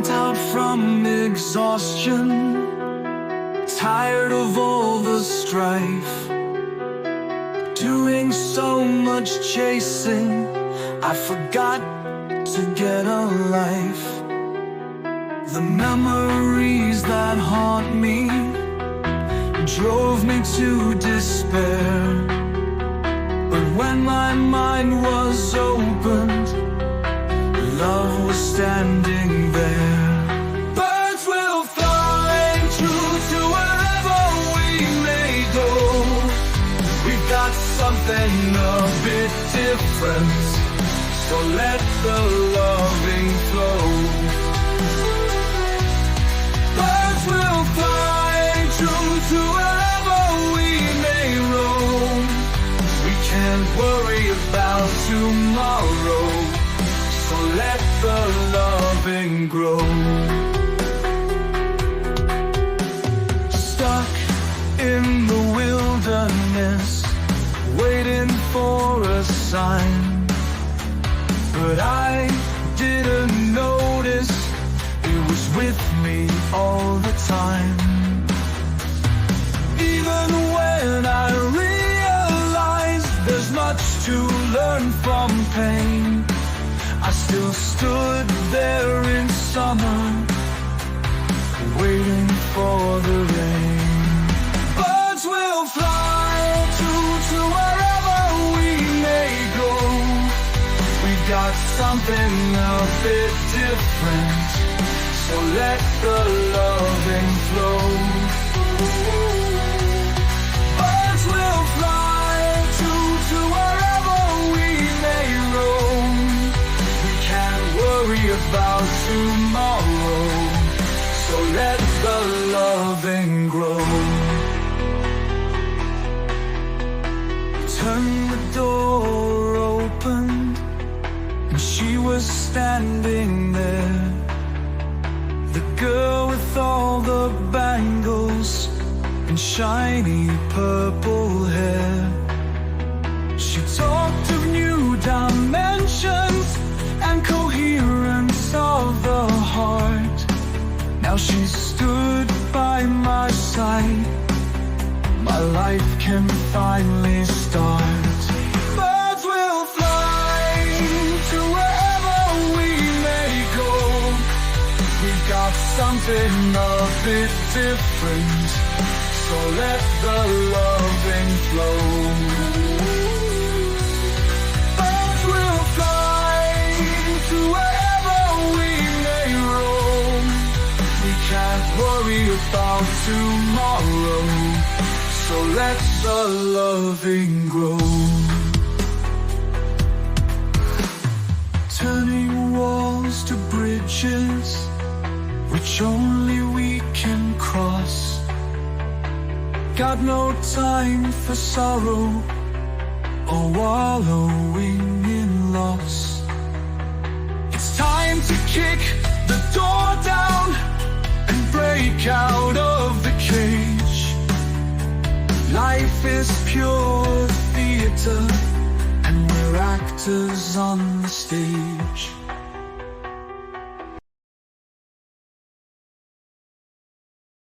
burnt out from exhaustion, tired of all the strife, doing so much chasing, I forgot to get a life. The memories that haunt me drove me to despair, but when my mind was opened, love was standing there. Birds will fly true to wherever we may go. We've got something a bit different, so let the loving flow. Birds will fly true to wherever we may roam. We can't worry about tomorrow, so let the loving grow. Stuck in the wilderness, waiting for a sign, but I didn't notice it was with me all the time. Even when I realized there's much to learn from pain, I still stood there in summer, waiting for the rain. Birds will fly to wherever we may go. We got something a bit different, so let the loving flow. Birds will fly to wherever we may roam. Worry about tomorrow, so let the loving grow. Turn the door open, and she was standing there, the girl with all the bangles and shiny purple hair. She talked of new dimensions and coherence of the heart. Now she stood by my side, my life can finally start. Birds will fly to wherever we may go. We've got something a bit different, so let the loving flow. Worry about tomorrow, so let the loving grow. Turning walls to bridges, which only we can cross. Got no time for sorrow or wallowing in loss. It's time to kick the door down, break out of the cage. Life is pure theater, and we're actors on the stage.